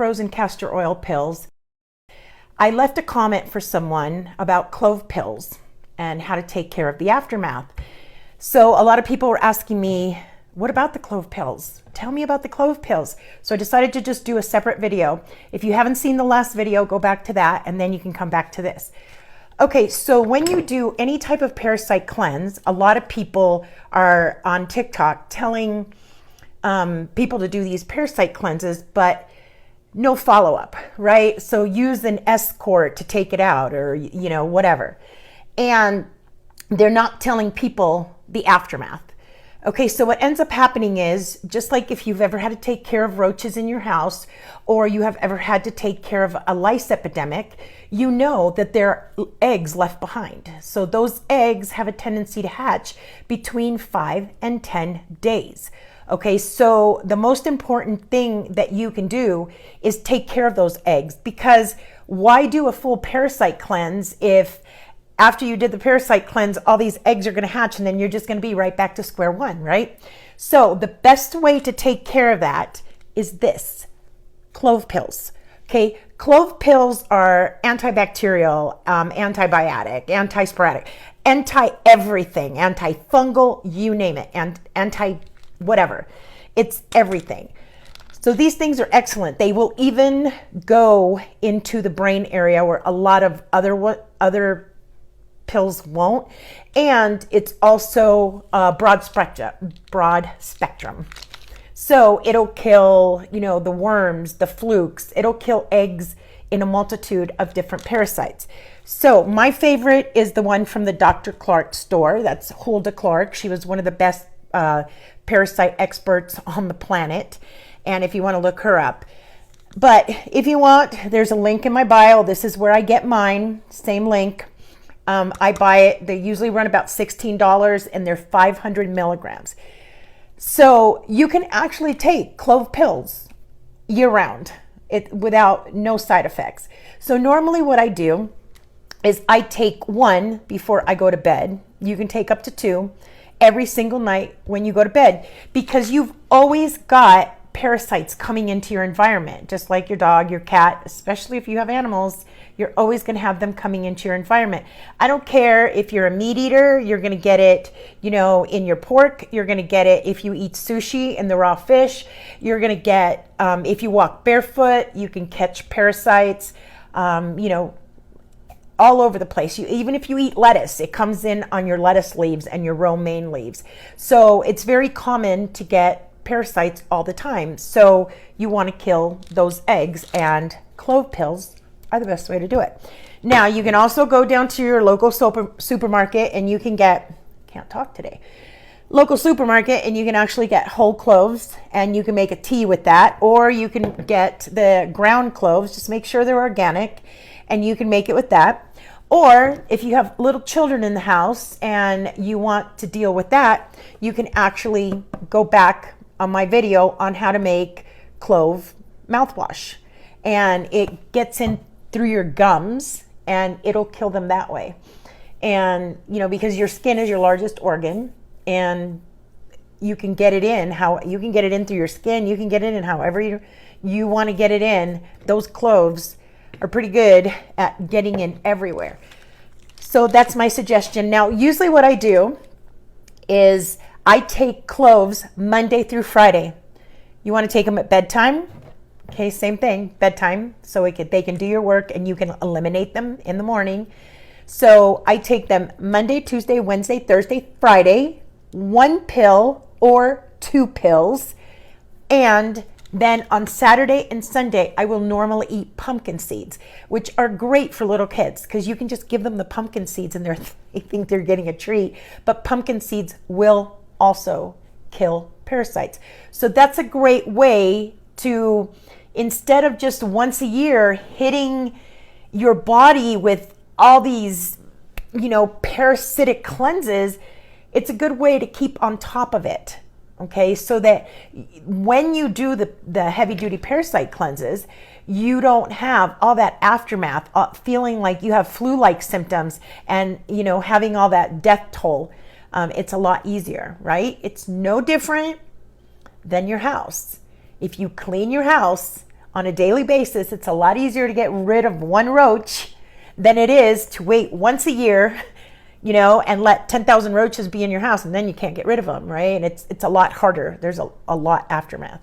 frozen castor oil pills. I left a comment for someone about clove pills and how to take care of the aftermath. So a lot of people were asking me, what about the clove pills? Tell me about the clove pills. So I decided to just do a separate video. If you haven't seen the last video, go back to that and then you can come back to this. Okay, so when you do any type of parasite cleanse, a lot of people are on TikTok telling people to do these parasite cleanses, but no follow-up, right? So use an Escort to take it out, or whatever. And they're not telling people the aftermath. Okay, so what ends up happening is, just like if you've ever had to take care of roaches in your house, or you have ever had to take care of a lice epidemic, you know that there are eggs left behind. So those eggs have a tendency to hatch between 5 and 10 days. Okay, so the most important thing that you can do is take care of those eggs, because why do a full parasite cleanse if after you did the parasite cleanse, all these eggs are going to hatch and then you're just going to be right back to square one, right? So the best way to take care of that is this, clove pills. Okay, clove pills are antibacterial, antibiotic, antisporadic, anti-everything, antifungal, you name it, and anti-whatever. It's everything. So these things are excellent. They will even go into the brain area where a lot of other pills won't, and it's also broad spectrum. So it'll kill, the worms, the flukes. It'll kill eggs in a multitude of different parasites. So my favorite is the one from the Dr. Clark store. That's Hulda Clark. She was one of the best parasite experts on the planet. And if you want to look her up. But if you want, there's a link in my bio. This is where I get mine. Same link. I buy it. They usually run about $16 and they're 500 milligrams. So you can actually take clove pills year round without no side effects. So normally what I do is I take one before I go to bed. You can take up to 2 every single night when you go to bed, because you've always got parasites coming into your environment, just like your dog, your cat, especially if you have animals, you're always going to have them coming into your environment. I don't care if you're a meat eater, you're going to get it, in your pork, you're going to get it if you eat sushi and the raw fish, you're going to get, if you walk barefoot, you can catch parasites, all over the place. Even if you eat lettuce, it comes in on your lettuce leaves and your romaine leaves. So it's very common to get parasites all the time. So you want to kill those eggs, and clove pills are the best way to do it. Now you can also go down to your local supermarket and you can get, local supermarket, and you can actually get whole cloves and you can make a tea with that, or you can get the ground cloves, just make sure they're organic, and you can make it with that. Or if you have little children in the house and you want to deal with that, you can actually go back on my video on how to make clove mouthwash, and it gets in through your gums and it'll kill them that way. And because your skin is your largest organ, and you can get it in through your skin, you can get it in however you want to get it in. Those cloves are pretty good at getting in everywhere. So that's my suggestion. Now usually what I do is I take cloves Monday through Friday. You want to take them at bedtime? Okay, same thing, bedtime, so they can do your work and you can eliminate them in the morning. So I take them Monday, Tuesday, Wednesday, Thursday, Friday, 1 pill or 2 pills. And then on Saturday and Sunday, I will normally eat pumpkin seeds, which are great for little kids because you can just give them the pumpkin seeds and they think they're getting a treat. But pumpkin seeds will also kill parasites. So that's a great way to, instead of just once a year hitting your body with all these, parasitic cleanses, it's a good way to keep on top of it. Okay, so that when you do the heavy duty parasite cleanses, you don't have all that aftermath, feeling like you have flu-like symptoms and, having all that death toll. It's a lot easier, right? It's no different than your house. If you clean your house on a daily basis, it's a lot easier to get rid of one roach than it is to wait once a year, and let 10,000 roaches be in your house, and then you can't get rid of them, right? And it's a lot harder. There's a lot aftermath.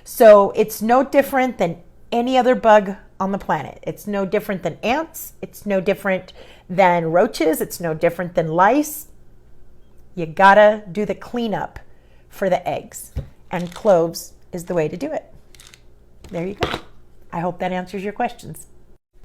So it's no different than any other bug on the planet. It's no different than ants. It's no different than roaches. It's no different than lice. You gotta do the cleanup for the eggs, and cloves is the way to do it. There you go. I hope that answers your questions.